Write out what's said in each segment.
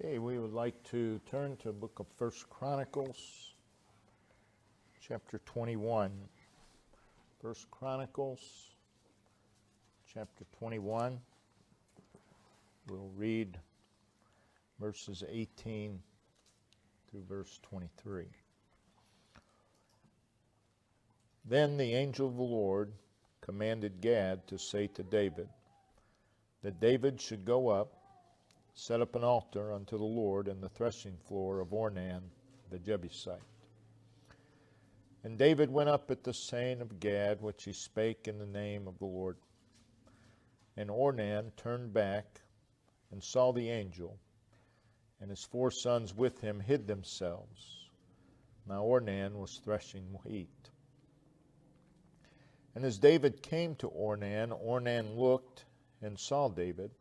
Okay, we would like to turn to the book of 1 Chronicles, chapter 21. 1 Chronicles, chapter 21. We'll read verses 18 through verse 23. Then the angel of the Lord commanded Gad to say to David, that David should go up, set up an altar unto the Lord in the threshing floor of Ornan the Jebusite. And David went up at the saying of Gad, which he spake in the name of the Lord. And Ornan turned back and saw the angel, and his 4 sons with him hid themselves. Now Ornan was threshing wheat. And as David came to Ornan, Ornan looked and saw David,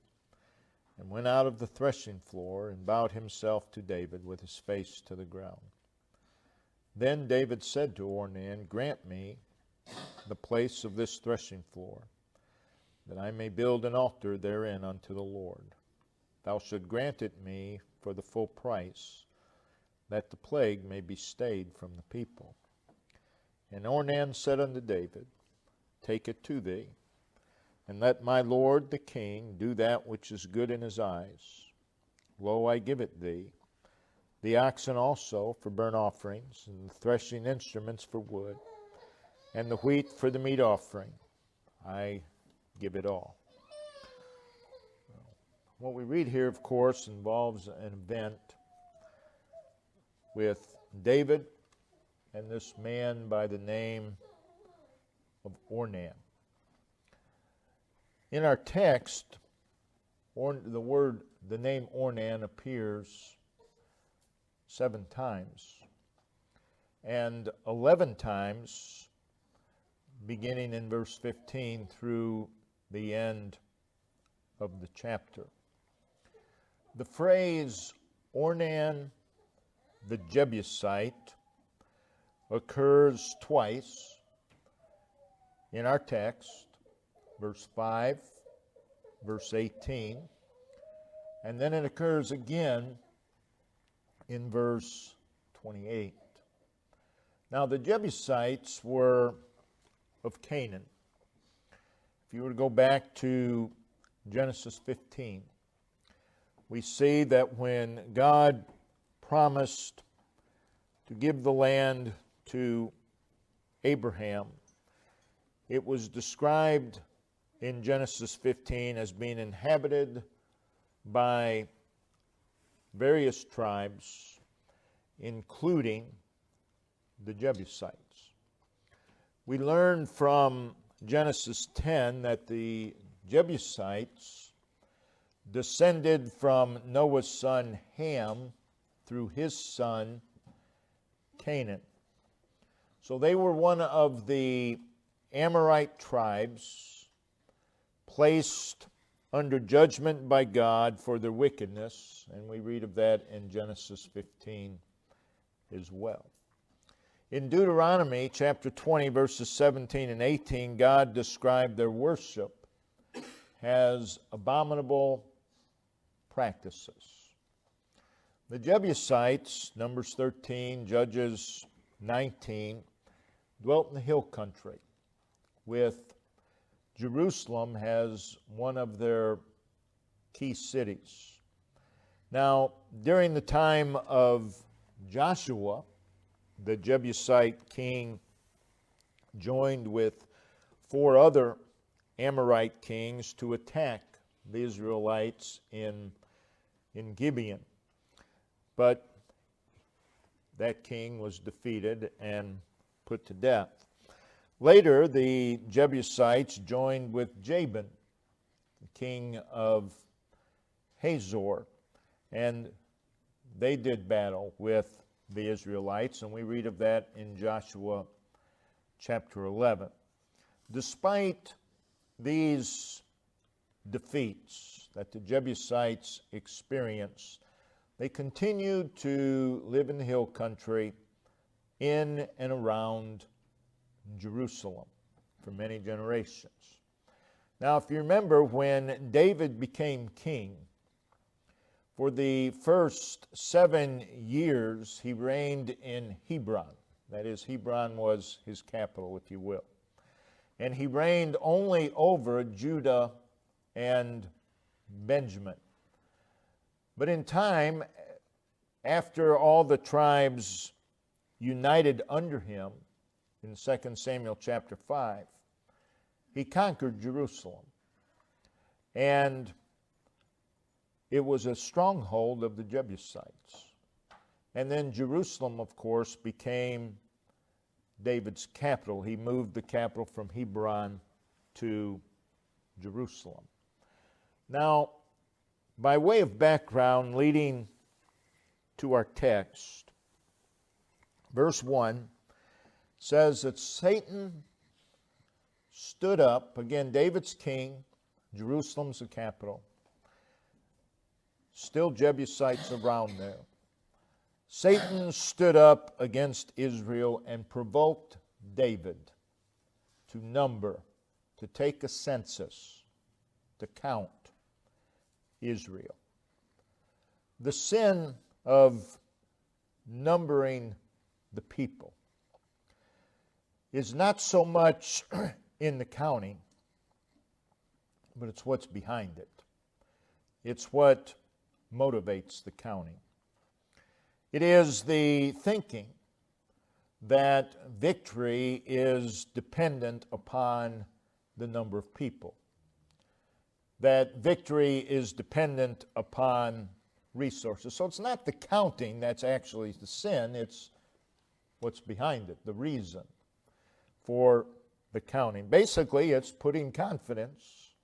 and went out of the threshing floor, and bowed himself to David with his face to the ground. Then David said to Ornan, grant me the place of this threshing floor, that I may build an altar therein unto the Lord. Thou shalt grant it me for the full price, that the plague may be stayed from the people. And Ornan said unto David, take it to thee, and let my lord the king do that which is good in his eyes. Lo, I give it thee, the oxen also for burnt offerings, and the threshing instruments for wood, and the wheat for the meat offering. I give it all. What we read here, of course, involves an event with David and this man by the name of Ornan. In our text, the name Ornan appears 7 times, and 11 times beginning in verse 15 through the end of the chapter. The phrase Ornan the Jebusite occurs twice in our text, verse 5, verse 18, and then it occurs again in verse 28. Now the Jebusites were of Canaan. If you were to go back to Genesis 15, we see that when God promised to give the land to Abraham, it was described in Genesis 15 as being inhabited by various tribes, including the Jebusites. We learn from Genesis 10 that the Jebusites descended from Noah's son Ham through his son Canaan. So they were one of the Amorite tribes placed under judgment by God for their wickedness, and we read of that in Genesis 15 as well. In Deuteronomy chapter 20, verses 17 and 18, God described their worship as abominable practices. The Jebusites, Numbers 13, Judges 19, dwelt in the hill country, with Jerusalem as one of their key cities. Now, during the time of Joshua, the Jebusite king joined with 4 other Amorite kings to attack the Israelites in Gibeon. But that king was defeated and put to death. Later, the Jebusites joined with Jabin, the king of Hazor, and they did battle with the Israelites, and we read of that in Joshua chapter 11. Despite these defeats that the Jebusites experienced, they continued to live in the hill country in and around Jerusalem for many generations. Now, if you remember, when David became king, For the first 7 years, he reigned in Hebron. That is, Hebron was his capital, if you will. And he reigned only over Judah and Benjamin. But in time, after all the tribes united under him, in 2 Samuel chapter 5, he conquered Jerusalem. And it was a stronghold of the Jebusites. And then Jerusalem, of course, became David's capital. He moved the capital from Hebron to Jerusalem. Now, by way of background leading to our text, verse 1 says that Satan stood up, again, David's king, Jerusalem's the capital, still Jebusites around there. Satan stood up against Israel and provoked David to number, to take a census, to count Israel. The sin of numbering the people is not so much in the counting, but it's what's behind it. It's what motivates the counting. It is the thinking that victory is dependent upon the number of people, that victory is dependent upon resources. So it's not the counting that's actually the sin, it's what's behind it, the reason for the counting. Basically, it's putting confidence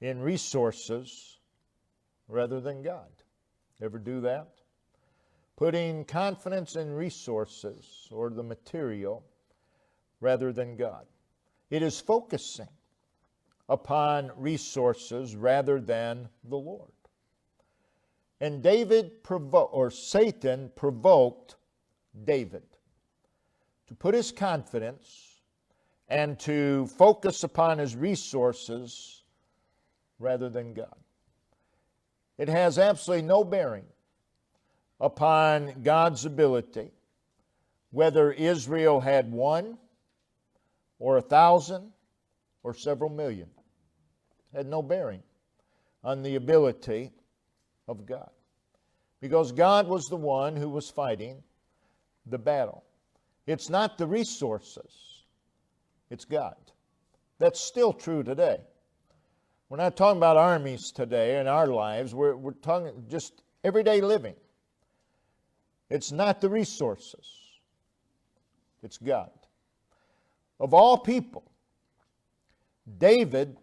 in resources rather than God. Ever do that? Putting confidence in resources or the material rather than God. It is focusing upon resources rather than the Lord. And Satan provoked David to put his confidence and to focus upon his resources rather than God. It has absolutely no bearing upon God's ability, whether Israel had 1 or 1,000 or several million. It had no bearing on the ability of God, because God was the one who was fighting the battle. It's not the resources, it's God. That's still true today. We're not talking about armies today in our lives. We're talking just everyday living. It's not the resources. It's God. Of all people, David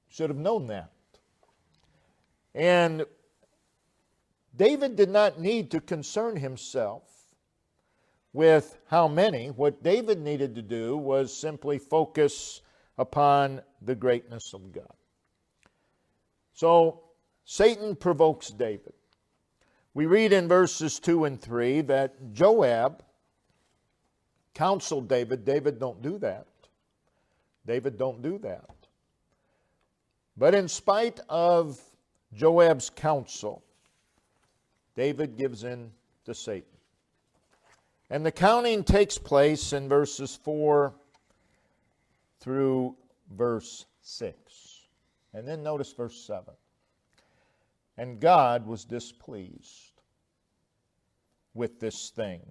should have known that. And David did not need to concern himself with how many. What David needed to do was simply focus upon the greatness of God. So Satan provokes David. We read in verses 2 and 3 that Joab counseled David. David, don't do that. David, don't do that. But in spite of Joab's counsel, David gives in to Satan. And the counting takes place in verses 4 through verse 6. And then notice verse 7. And God was displeased with this thing.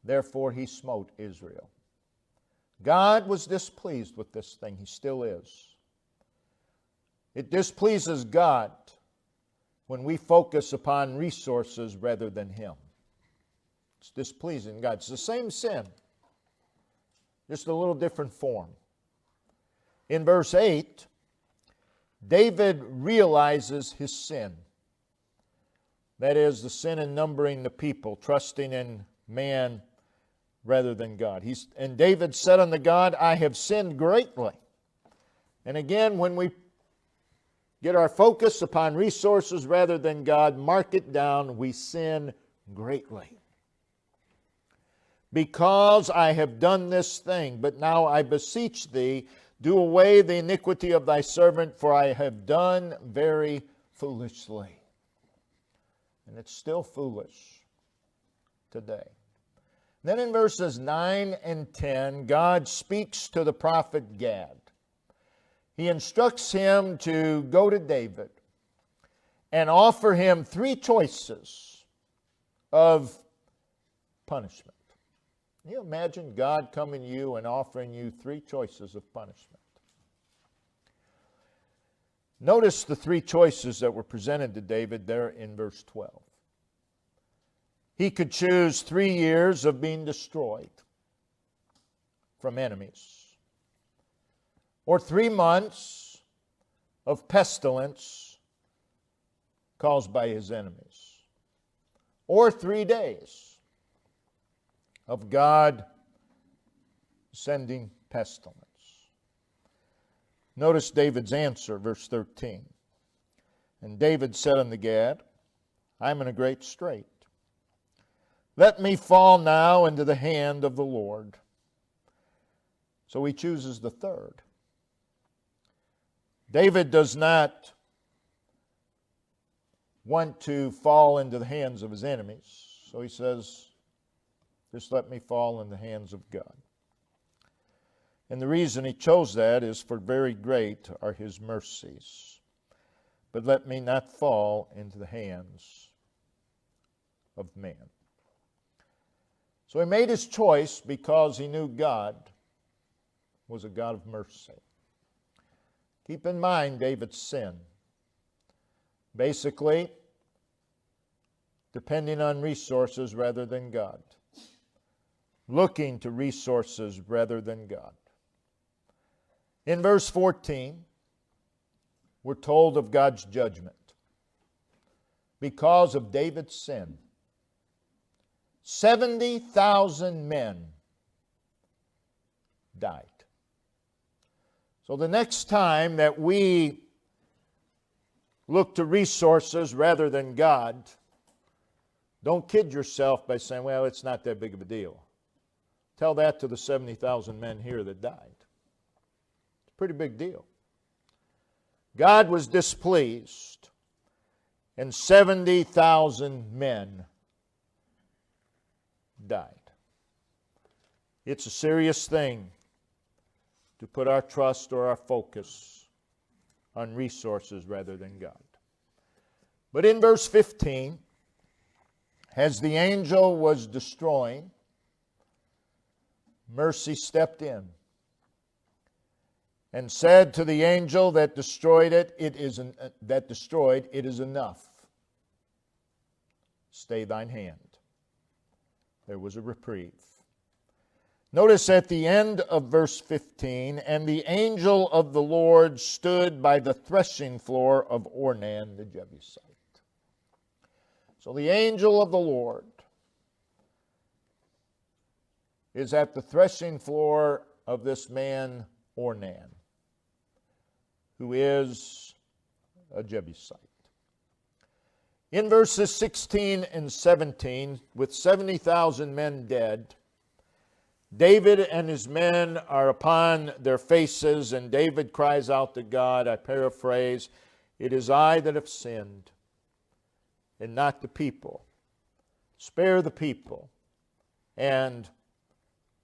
Therefore he smote Israel. God was displeased with this thing. He still is. It displeases God when we focus upon resources rather than Him. It's displeasing God. It's the same sin, just a little different form. In verse 8, David realizes his sin. That is, the sin in numbering the people, trusting in man rather than God. And David said unto God, I have sinned greatly. And again, when we get our focus upon resources rather than God, mark it down, we sin greatly. Because I have done this thing, but now I beseech thee, do away the iniquity of thy servant, for I have done very foolishly. And it's still foolish today. Then in verses 9 and 10, God speaks to the prophet Gad. He instructs him to go to David and offer him three choices of punishment. Can you imagine God coming to you and offering you three choices of punishment? Notice the three choices that were presented to David there in verse 12. He could choose 3 years of being destroyed from enemies, or 3 months of pestilence caused by his enemies, or 3 days of God sending pestilence. Notice David's answer, verse 13. And David said unto Gad, I am in a great strait. Let me fall now into the hand of the Lord. So he chooses the third. David does not want to fall into the hands of his enemies. So he says, just let me fall in the hands of God. And the reason he chose that is for very great are his mercies. But let me not fall into the hands of man. So he made his choice because he knew God was a God of mercy. Keep in mind David's sin. Basically, depending on resources rather than God. Looking to resources rather than God. In verse 14, we're told of God's judgment. Because of David's sin, 70,000 men died. So the next time that we look to resources rather than God, don't kid yourself by saying, well, it's not that big of a deal. Tell that to the 70,000 men here that died. It's a pretty big deal. God was displeased, and 70,000 men died. It's a serious thing to put our trust or our focus on resources rather than God. But in verse 15, as the angel was destroying, mercy stepped in and said to the angel that destroyed it, it is enough. Stay thine hand. There was a reprieve. Notice at the end of verse 15, and the angel of the Lord stood by the threshing floor of Ornan the Jebusite. So the angel of the Lord is at the threshing floor of this man Ornan, who is a Jebusite. In verses 16 and 17, with 70,000 men dead, David and his men are upon their faces, and David cries out to God, I paraphrase, it is I that have sinned, and not the people. Spare the people, and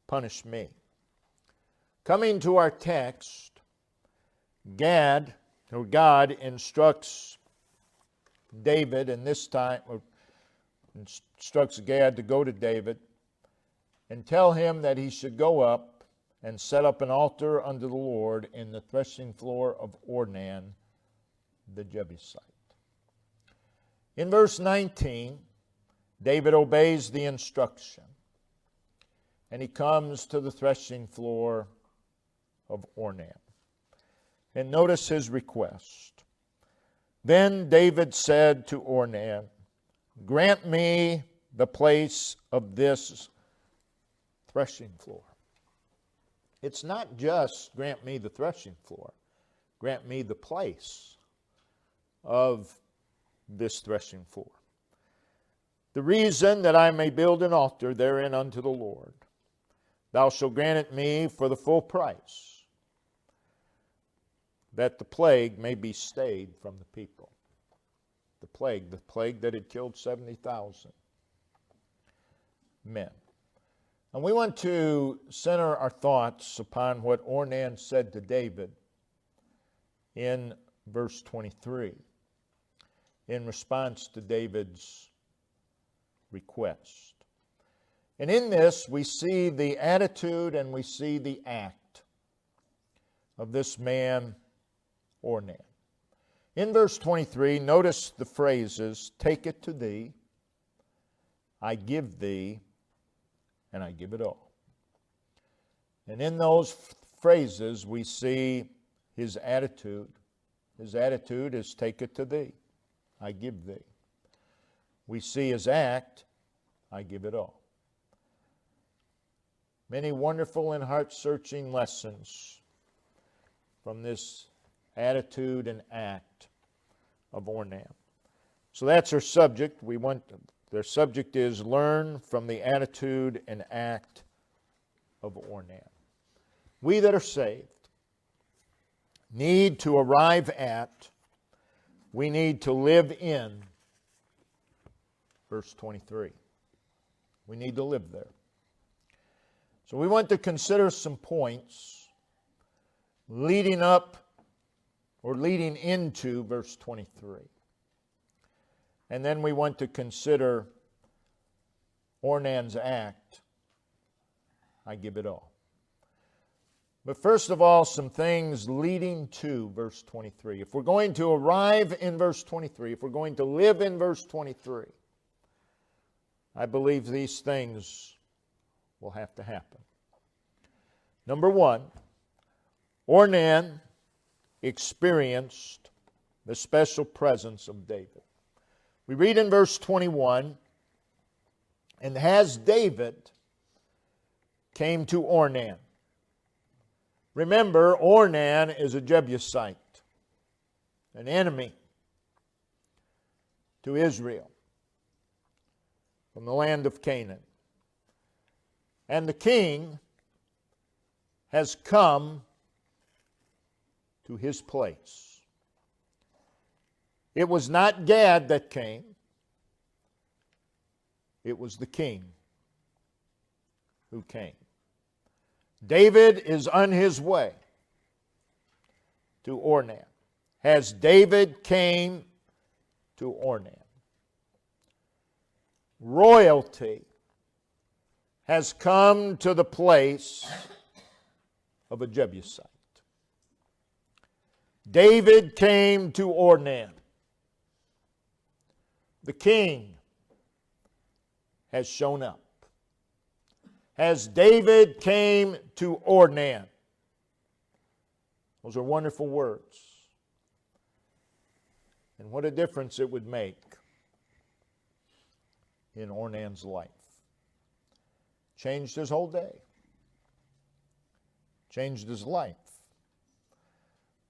punish me. Coming to our text, God instructs David, and this time instructs Gad to go to David and tell him that he should go up and set up an altar unto the Lord in the threshing floor of Ornan the Jebusite. In verse 19, David obeys the instruction, and he comes to the threshing floor of Ornan. And notice his request. Then David said to Ornan, grant me the place of this threshing floor. It's not just grant me the threshing floor. Grant me the place of this threshing floor. The reason that I may build an altar therein unto the Lord. Thou shalt grant it me for the full price, that the plague may be stayed from the people. the plague that had killed 70,000 men. And we want to center our thoughts upon what Ornan said to David in verse 23 in response to David's request. And in this, we see the attitude and we see the act of this man, Ornan. In verse 23, notice the phrases, take it to thee, I give thee, and I give it all. And in those phrases, we see his attitude. His attitude is, take it to thee, I give thee. We see his act, I give it all. Many wonderful and heart-searching lessons from this attitude and act of Ornan. So that's our subject. Their subject is learn from the attitude and act of Ornan. We that are saved need to arrive at, we need to live in verse 23. We need to live there. So we want to consider some points leading up or leading into verse 23. And then we want to consider Ornan's act, I give it all. But first of all, some things leading to verse 23. If we're going to arrive in verse 23, if we're going to live in verse 23, I believe these things will have to happen. Number one, Ornan experienced the special presence of David. We read in verse 21, and as David came to Ornan. Remember, Ornan is a Jebusite, an enemy to Israel from the land of Canaan. And the king has come to his place. It was not Gad that came. It was the king who came. David is on his way to Ornan. As David came to Ornan. Royalty has come to the place of a Jebusite. David came to Ornan. The king has shown up. As David came to Ornan. Those are wonderful words. And what a difference it would make in Ornan's life. Changed his whole day. Changed his life.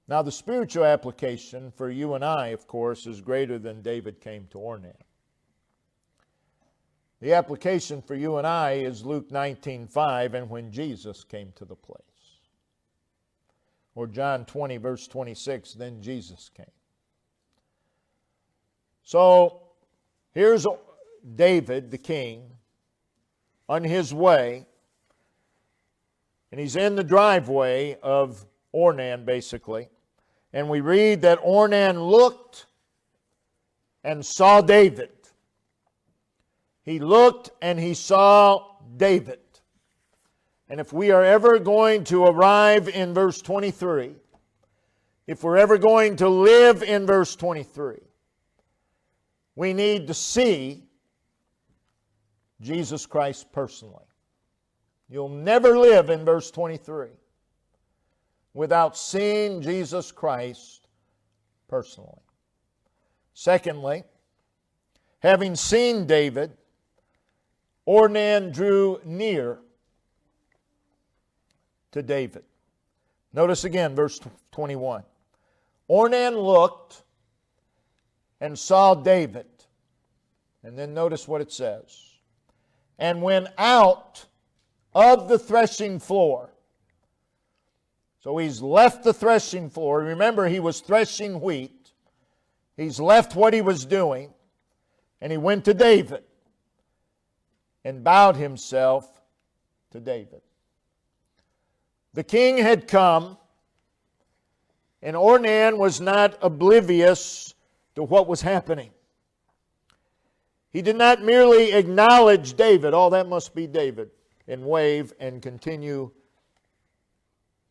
Now, the spiritual application for you and I, of course, is greater than David came to Ornan. The application for you and I is Luke 19:5, and when Jesus came to the place. Or John 20, verse 26, then Jesus came. So, here's David, the king, on his way, and he's in the driveway of Ornan, basically. And we read that Ornan looked and saw David. He looked and he saw David. And if we are ever going to arrive in verse 23, if we're ever going to live in verse 23, we need to see Jesus Christ personally. You'll never live in verse 23 without seeing Jesus Christ personally. Secondly, having seen David, Ornan drew near to David. Notice again verse 21. Ornan looked and saw David. And then notice what it says. And went out of the threshing floor. So he's left the threshing floor. Remember, he was threshing wheat. He's left what he was doing, and he went to David and bowed himself to David. The king had come, and Ornan was not oblivious to what was happening. He did not merely acknowledge David, oh, that must be David, and wave and continue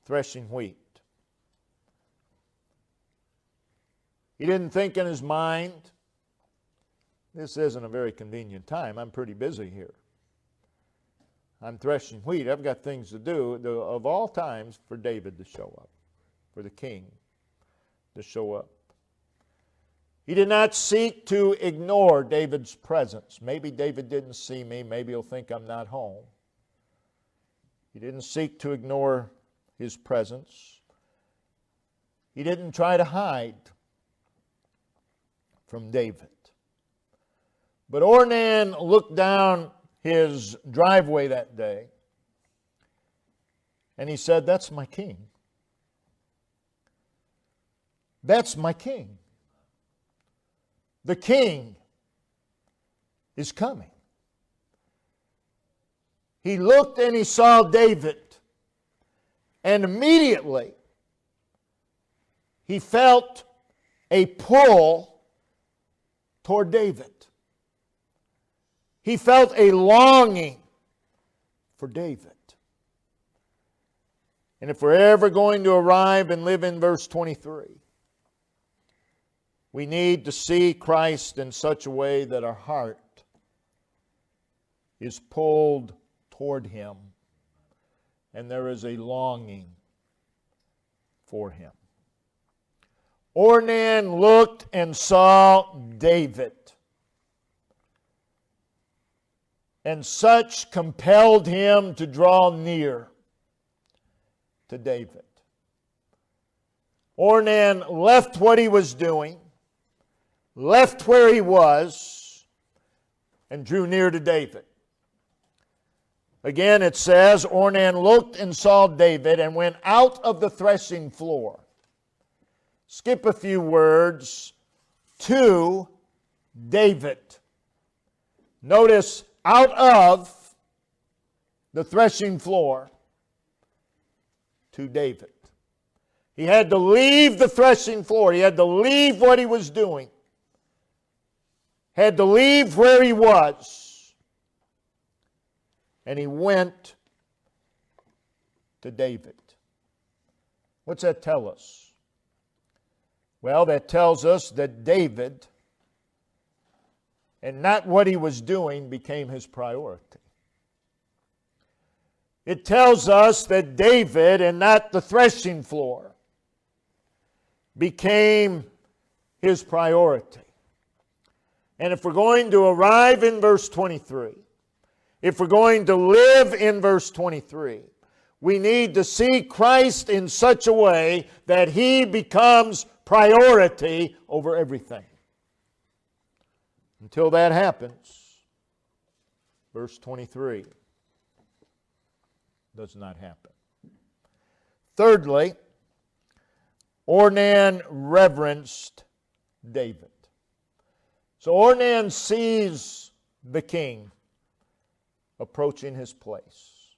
threshing wheat. He didn't think in his mind, this isn't a very convenient time. I'm pretty busy here. I'm threshing wheat. I've got things to do. Of all times, for David to show up, for the king to show up. He did not seek to ignore David's presence. Maybe David didn't see me. Maybe he'll think I'm not home. He didn't seek to ignore his presence. He didn't try to hide from David. But Ornan looked down his driveway that day and he said, that's my king. That's my king. The king is coming. He looked and he saw David, and immediately he felt a pull toward David. He felt a longing for David. And if we're ever going to arrive and live in verse 23, we need to see Christ in such a way that our heart is pulled toward Him and there is a longing for Him. Ornan looked and saw David, and such compelled him to draw near to David. Ornan left what he was doing, left where he was, and drew near to David. Again, it says, Ornan looked and saw David and went out of the threshing floor. Skip a few words. To David. Notice, out of the threshing floor to David. He had to leave the threshing floor. He had to leave what he was doing. Had to leave where he was. And he went to David. What's that tell us? Well, that tells us that David, and not what he was doing, became his priority. It tells us that David, and not the threshing floor, became his priority. And if we're going to arrive in verse 23, if we're going to live in verse 23, we need to see Christ in such a way that He becomes priority over everything. Until that happens, verse 23 does not happen. Thirdly, Ornan reverenced David. So Ornan sees the king approaching his place.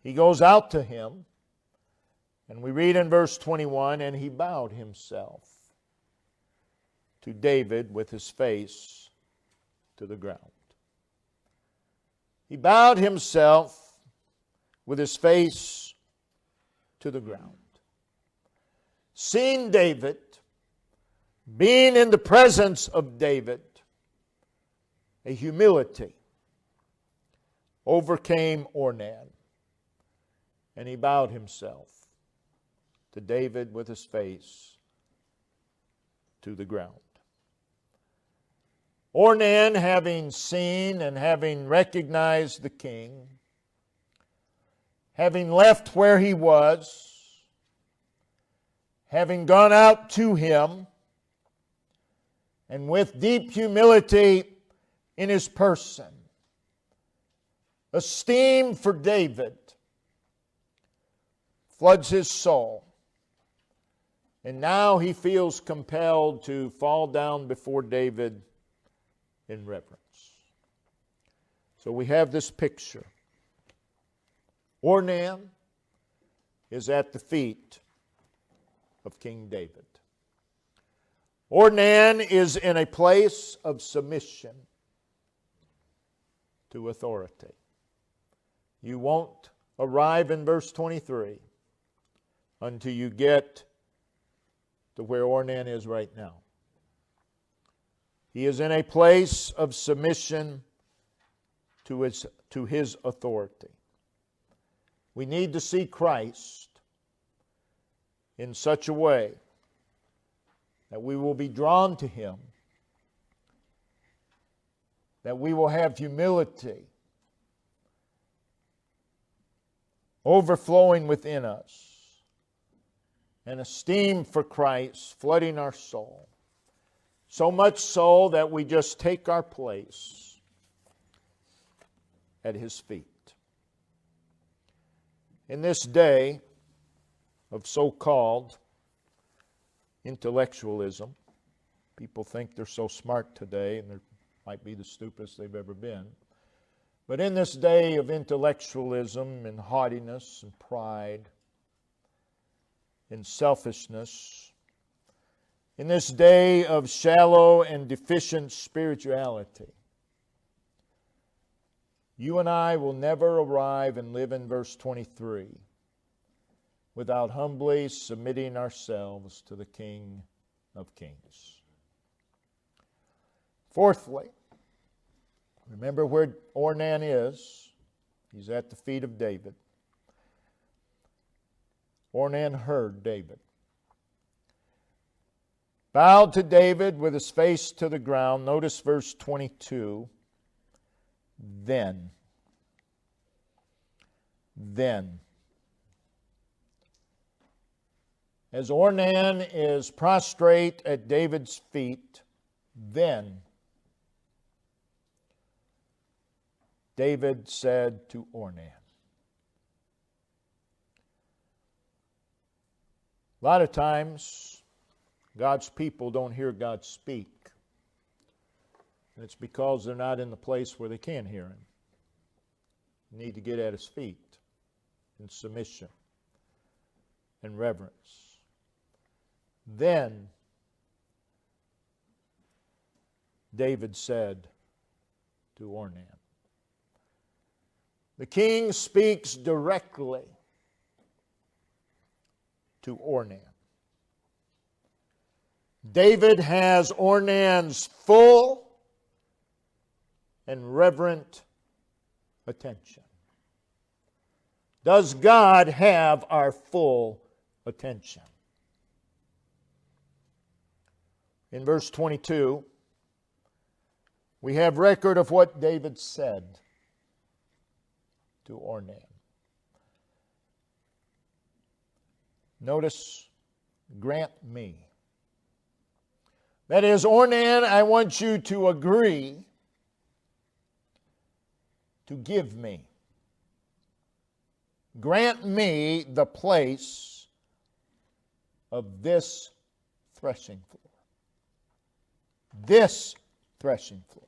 He goes out to him, and we read in verse 21, and he bowed himself to David with his face to the ground. He bowed himself with his face to the ground. Seeing David, being in the presence of David, a humility overcame Ornan, and he bowed himself to David with his face to the ground. Ornan, having seen and having recognized the king, having left where he was, having gone out to him, and with deep humility in his person, esteem for David floods his soul, And now he feels compelled to fall down before David in reverence. So we have this picture. Ornan is at the feet of King David. Ornan is in a place of submission to authority. You won't arrive in verse 23 until you get to where Ornan is right now. He is in a place of submission to his authority. We need to see Christ in such a way that we will be drawn to Him, that we will have humility overflowing within us, and esteem for Christ flooding our soul. So much so that we just take our place at His feet. In this day of so-called intellectualism, people think they're so smart today, and they might be the stupidest they've ever been. But in this day of intellectualism and haughtiness and pride and selfishness, in this day of shallow and deficient spirituality, you and I will never arrive and live in verse 23 without humbly submitting ourselves to the King of Kings. Fourthly, remember where Ornan is. He's at the feet of David. Ornan heard David. Bowed to David with his face to the ground. Notice verse 22. Then. As Ornan is prostrate at David's feet, then David said to Ornan. A lot of times, God's people don't hear God speak. And it's because they're not in the place where they can hear Him. You need to get at His feet in submission and reverence. Then David said to Ornan. The king speaks directly to Ornan. David has Ornan's full and reverent attention. Does God have our full attention? In verse 22, we have record of what David said to Ornan. Notice, grant me. That is, Ornan, I want you to agree to give me. Grant me the place of this threshing floor. This threshing floor.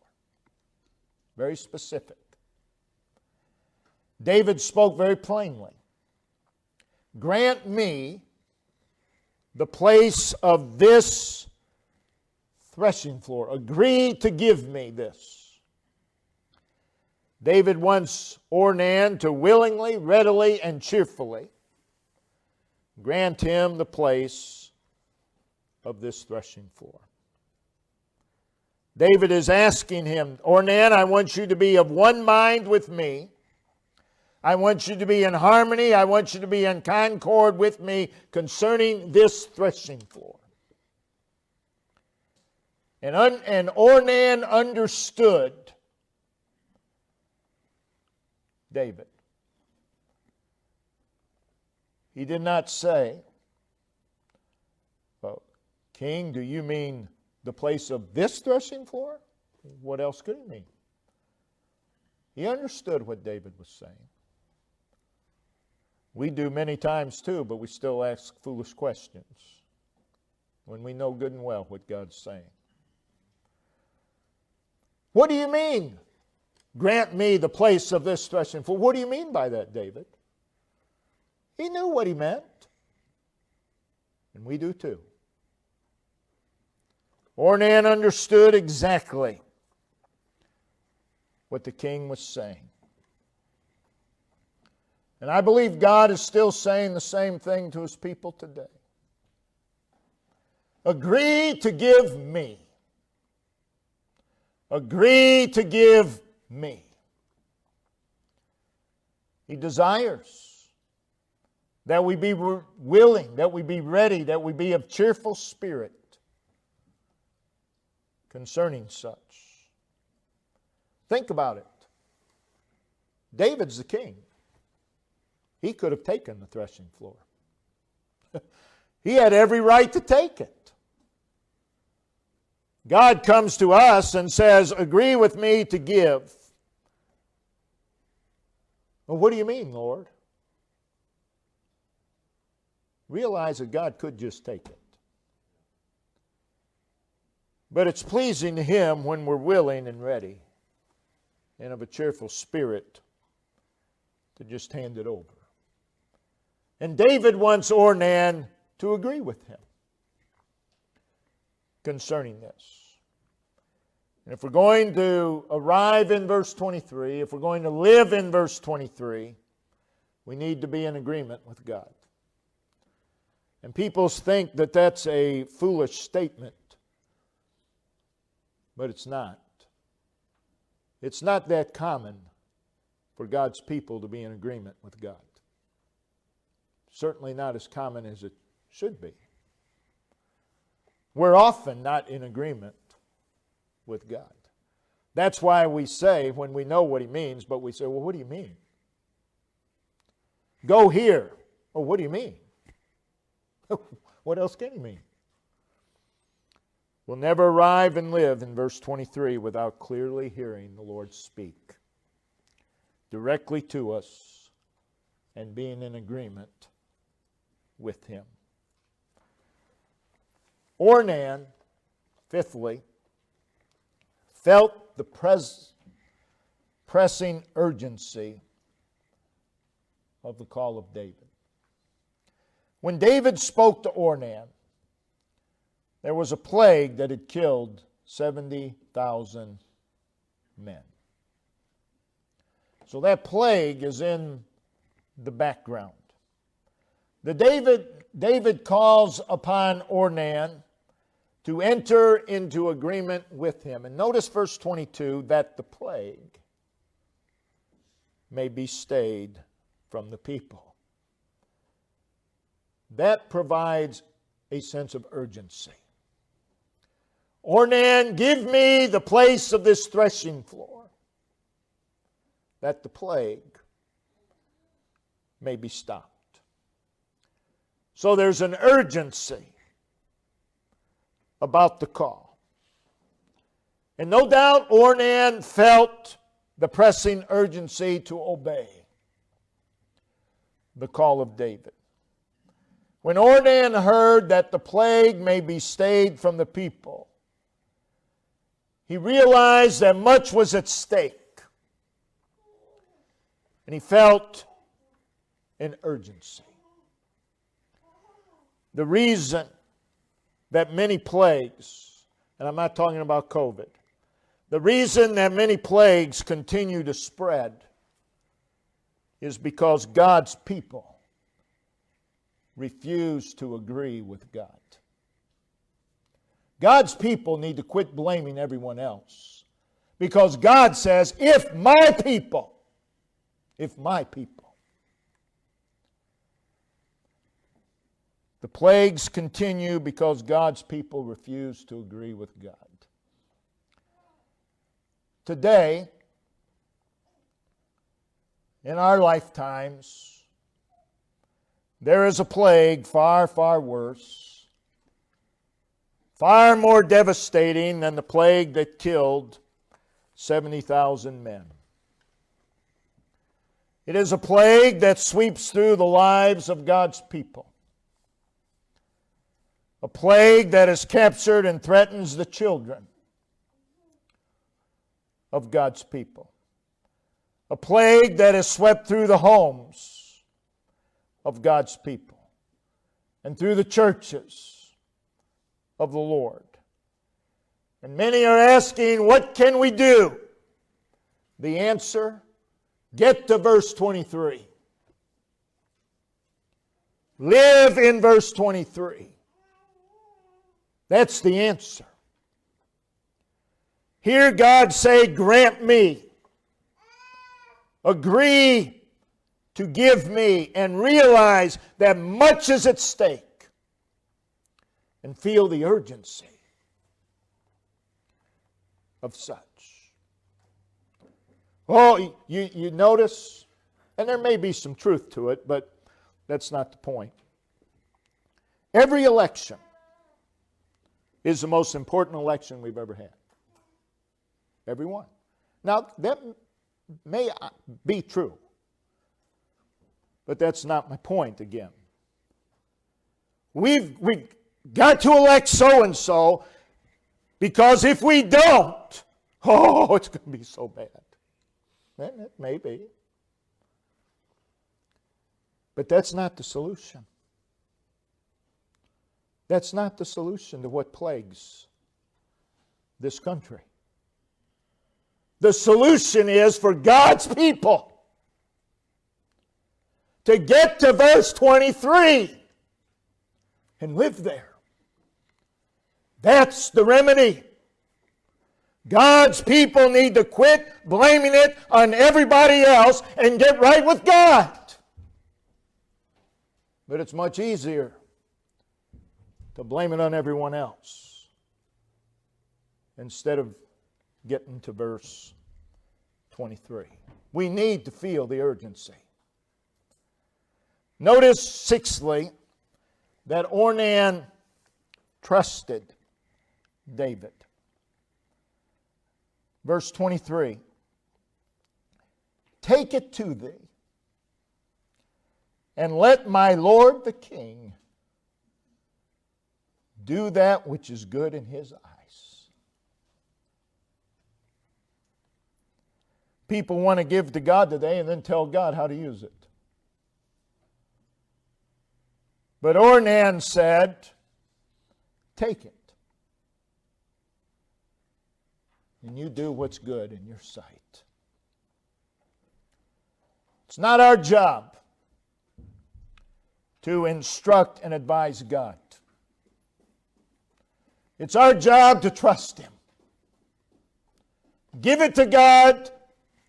Very specific. David spoke very plainly. Grant me the place of this threshing floor. Agree to give me this. David wants Ornan to willingly, readily, and cheerfully grant him the place of this threshing floor. David is asking him, Ornan, I want you to be of one mind with me. I want you to be in harmony. I want you to be in concord with me concerning this threshing floor. And Ornan understood David. He did not say, well, King, do you mean the place of this threshing floor? What else could he mean? He understood what David was saying. We do many times too, but we still ask foolish questions. when we know good and well what God's saying. What do you mean? Grant me the place of this threshing floor. What do you mean by that, David? He knew what he meant. And we do too. Ornan understood exactly what the king was saying. And I believe God is still saying the same thing to His people today. Agree to give me. Agree to give me. He desires that we be willing, that we be ready, that we be of cheerful spirit concerning such. Think about it. David's the king. He could have taken the threshing floor. He had every right to take it. God comes to us and says, agree with me to give. Well, what do you mean, Lord? Realize that God could just take it. But it's pleasing to Him when we're willing and ready and of a cheerful spirit to just hand it over. And David wants Ornan to agree with him concerning this. And if we're going to arrive in verse 23, if we're going to live in verse 23, we need to be in agreement with God. And people think that that's a foolish statement, but it's not. It's not that common for God's people to be in agreement with God. Certainly not as common as it should be. We're often not in agreement with God. That's why we say, when we know what He means, but we say, well, what do you mean? Go here. Oh, what do you mean? What else can He mean? We'll never arrive and live in verse 23 without clearly hearing the Lord speak directly to us and being in agreement with Him. Ornan, fifthly, felt the pressing urgency of the call of David. When David spoke to Ornan, there was a plague that had killed 70,000 men. So that plague is in the background. David calls upon Ornan to enter into agreement with him. And notice verse 22, that the plague may be stayed from the people. That provides a sense of urgency. Ornan, give me the place of this threshing floor, that the plague may be stopped. So there's an urgency about the call. And no doubt Ornan felt the pressing urgency to obey the call of David. When Ornan heard that the plague may be stayed from the people, he realized that much was at stake. And he felt an urgency. The reason that many plagues, and I'm not talking about COVID, the reason that many plagues continue to spread is because God's people refuse to agree with God. God's people need to quit blaming everyone else, because God says, if my people, the plagues continue because God's people refuse to agree with God. Today, in our lifetimes, there is a plague far, far worse, far more devastating than the plague that killed 70,000 men. It is a plague that sweeps through the lives of God's people. A plague that has captured and threatens the children of God's people. A plague that has swept through the homes of God's people and through the churches of the Lord. And many are asking, what can we do? The answer, get to verse 23. Live in verse 23. That's the answer. Hear God say, grant me. Agree to give me, and realize that much is at stake. And feel the urgency of such. Oh, you notice, and there may be some truth to it, but that's not the point. Every election is the most important election we've ever had. Every one. Now, that may be true, but that's not my point again. We've got to elect so-and-so, because if we don't, oh, it's going to be so bad. And it may be. But that's not the solution. That's not the solution to what plagues this country. The solution is for God's people to get to verse 23 and live there. That's the remedy. God's people need to quit blaming it on everybody else and get right with God. But it's much easier to blame it on everyone else instead of getting to verse 23. We need to feel the urgency. Notice, sixthly, that Ornan trusted David. Verse 23. Take it to thee, and let my lord the king do that which is good in his eyes. People want to give to God today and then tell God how to use it. But Ornan said, take it. And you do what's good in your sight. It's not our job to instruct and advise God. It's our job to trust Him. Give it to God,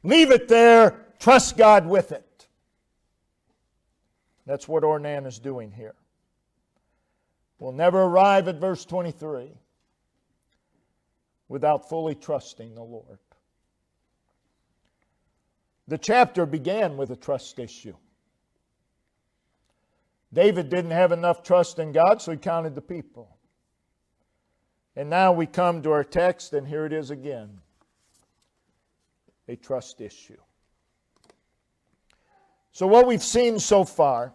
leave it there, trust God with it. That's what Ornan is doing here. We'll never arrive at verse 23 without fully trusting the Lord. The chapter began with a trust issue. David didn't have enough trust in God, so he counted the people. And now we come to our text, and here it is again. A trust issue. So what we've seen so far,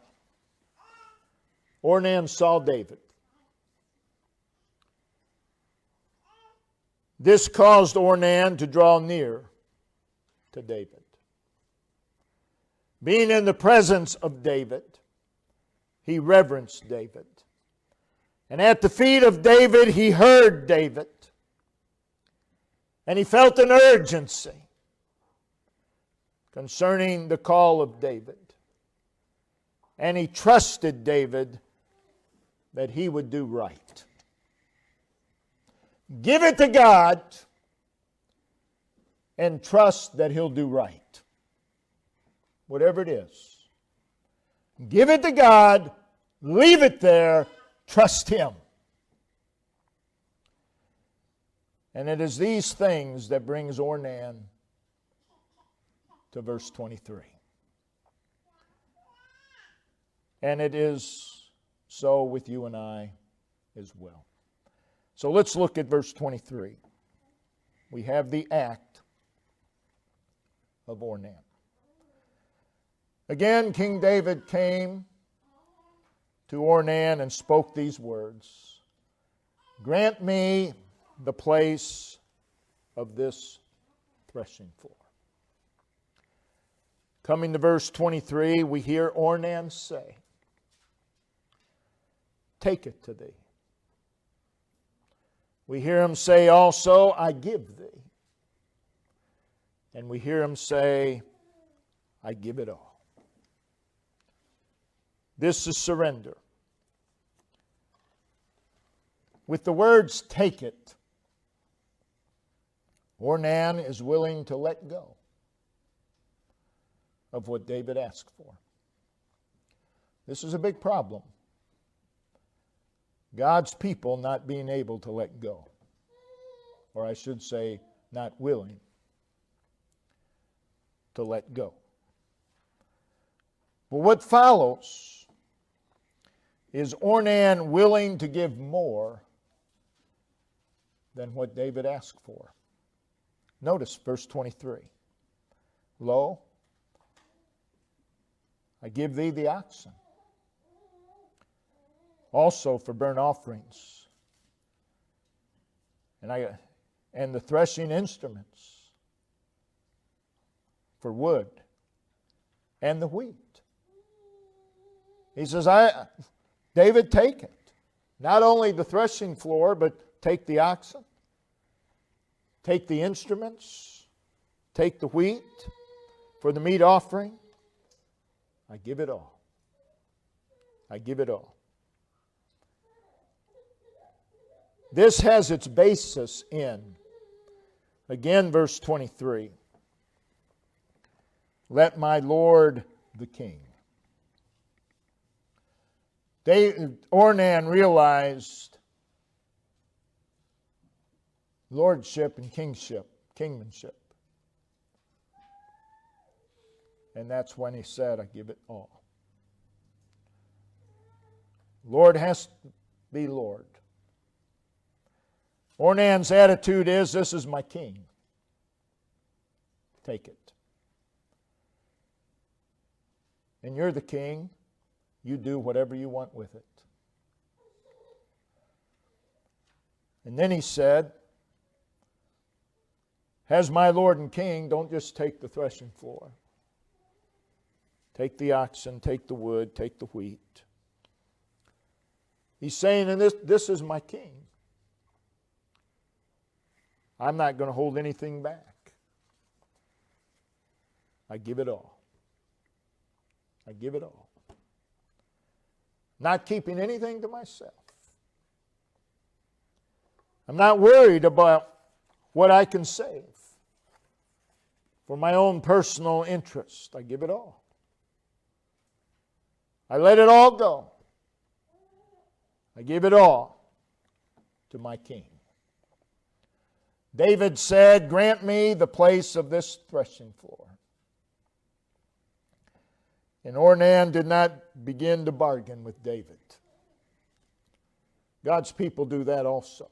Ornan saw David. This caused Ornan to draw near to David. Being in the presence of David, he reverenced David. And at the feet of David, he heard David. And he felt an urgency concerning the call of David. And he trusted David that he would do right. Give it to God and trust that He'll do right. Whatever it is. Give it to God, leave it there, trust Him. And it is these things that brings Ornan to verse 23. And it is so with you and I as well. So let's look at verse 23. We have the act of Ornan. Again, King David came to Ornan and spoke these words. grant me the place of this threshing floor. Coming to verse 23, we hear Ornan say, take it to thee. We hear him say also, I give thee. And we hear him say, I give it all. This is surrender. With the words, take it, Ornan is willing to let go of what David asked for. This is a big problem. God's people not being able to let go. Or I should say, not willing to let go. But what follows is Ornan willing to give more than what David asked for. Notice verse 23. Lo, I give thee the oxen, also for burnt offerings, and the threshing instruments for wood, and the wheat. He says, David, take it. Not only the threshing floor, but take the oxen, take the instruments, take the wheat for the meat offering. I give it all. I give it all. This has its basis in, again, verse 23. Let my Lord the King. Ornan realized lordship and kingmanship. And that's when he said, I give it all. Lord has to be Lord. Ornan's attitude is, this is my king. Take it. And you're the king. You do whatever you want with it. And then he said, as my Lord and King, don't just take the threshing floor. Take the oxen, take the wood, take the wheat. He's saying, and this is my king. I'm not going to hold anything back. I give it all. I give it all. Not keeping anything to myself. I'm not worried about what I can save for my own personal interest. I give it all. I let it all go. I give it all to my king. David said, grant me the place of this threshing floor. And Ornan did not begin to bargain with David. God's people do that also.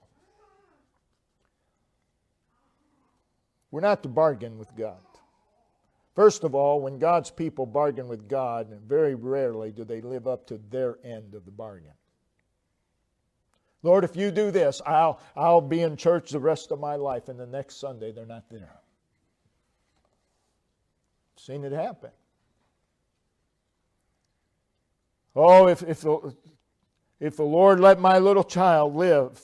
We're not to bargain with God. First of all, when God's people bargain with God, very rarely do they live up to their end of the bargain. Lord, if you do this, I'll be in church the rest of my life, and the next Sunday they're not there. Seen it happen. Oh, if the Lord let my little child live,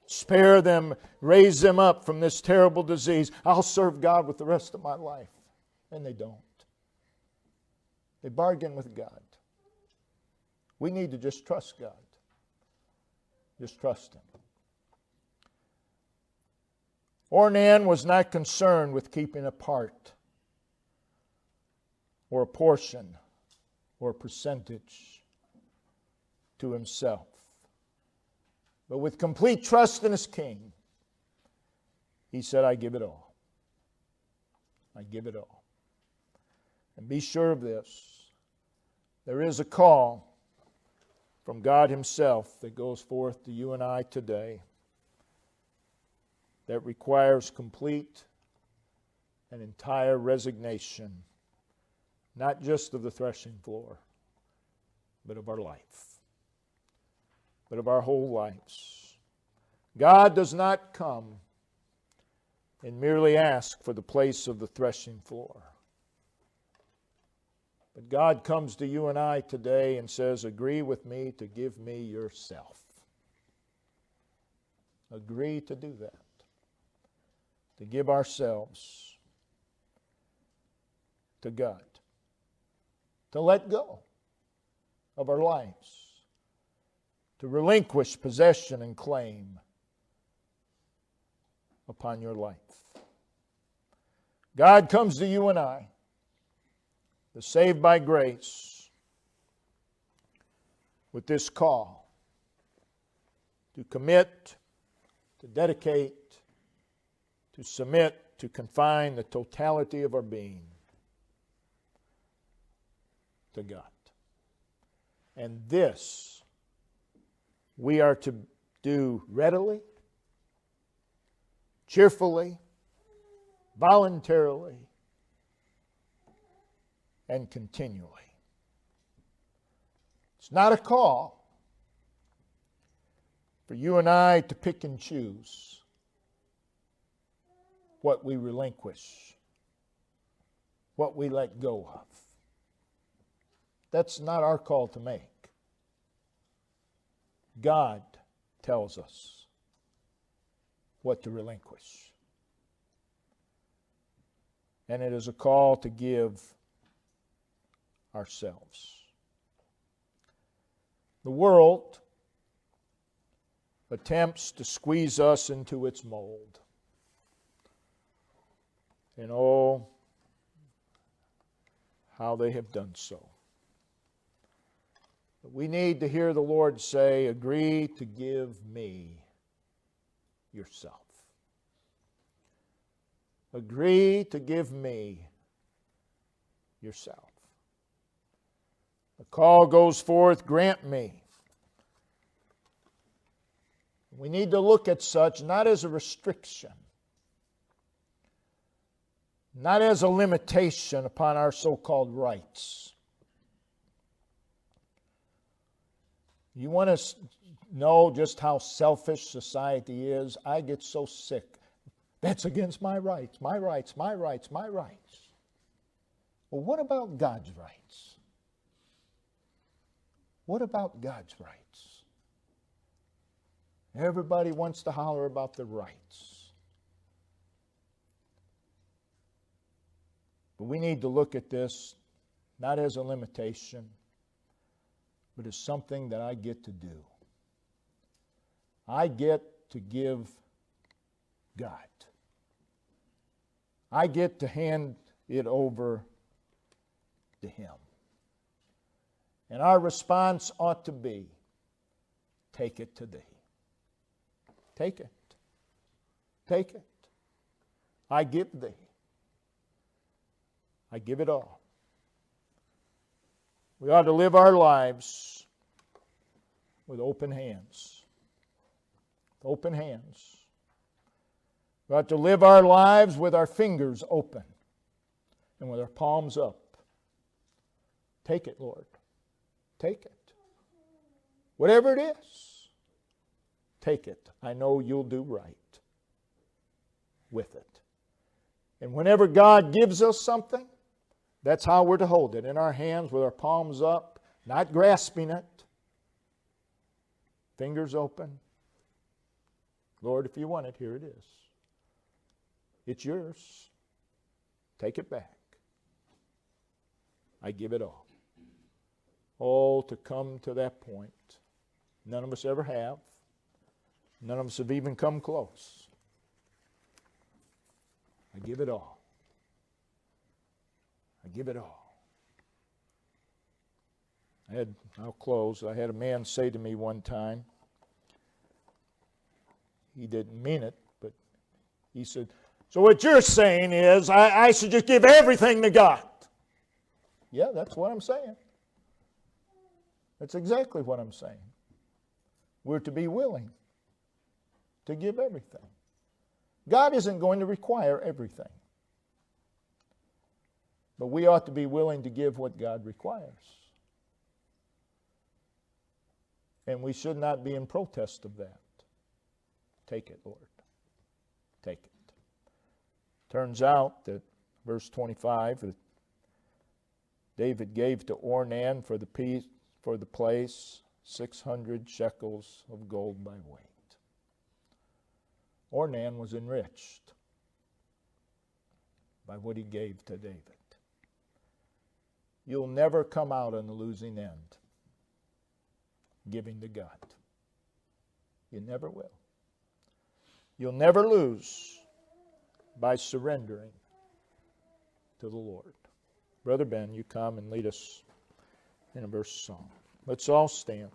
spare them, raise them up from this terrible disease, I'll serve God with the rest of my life. And they don't. They bargain with God. We need to just trust God. Just trust Him. Ornan was not concerned with keeping a part or a portion or a percentage to himself. But with complete trust in his king, he said, I give it all. I give it all. And be sure of this. There is a call from God Himself that goes forth to you and I today that requires complete and entire resignation, not just of the threshing floor, but of our life, but of our whole lives. God does not come and merely ask for the place of the threshing floor. But God comes to you and I today and says, agree with me to give me yourself. Agree to do that. To give ourselves to God. To let go of our lives. To relinquish possession and claim upon your life. God comes to you and I, the saved by grace, with this call to commit, to dedicate, to submit, to confine the totality of our being to God. And this we are to do readily, cheerfully, voluntarily, and continually. It's not a call for you and I to pick and choose what we relinquish, what we let go of. That's not our call to make. God tells us what to relinquish. And it is a call to give ourselves. The world attempts to squeeze us into its mold. And oh, how they have done so. But we need to hear the Lord say, agree to give me yourself. Agree to give me yourself. The call goes forth, grant me. We need to look at such not as a restriction, not as a limitation upon our so-called rights. You want to know just how selfish society is? I get so sick. That's against my rights, my rights, my rights, my rights. Well, what about God's rights? What about God's rights? Everybody wants to holler about the rights. But we need to look at this not as a limitation, but as something that I get to do. I get to give God. I get to hand it over to Him. And our response ought to be, take it to Thee. Take it. Take it. I give Thee. I give it all. We ought to live our lives with open hands. Open hands. We ought to live our lives with our fingers open and with our palms up. Take it, Lord. Take it. Whatever it is, take it. I know you'll do right with it. And whenever God gives us something, that's how we're to hold it, in our hands with our palms up, not grasping it. Fingers open. Lord, if you want it, here it is. It's yours. Take it back. I give it all. Oh, to come to that point. None of us ever have. None of us have even come close. I give it all. I give it all. I'll close. I had a man say to me one time, he didn't mean it, but he said, so what you're saying is I should just give everything to God. Yeah, that's what I'm saying. That's exactly what I'm saying. We're to be willing to give everything. God isn't going to require everything. But we ought to be willing to give what God requires. And we should not be in protest of that. Take it, Lord. Take it. Turns out that, verse 25, that David gave to Ornan for the place 600 shekels of gold by weight. Ornan was enriched by what he gave to David. You'll never come out on the losing end giving to God. You never will. You'll never lose by surrendering to the Lord. Brother Ben, you come and lead us in a verse song. Let's all stand.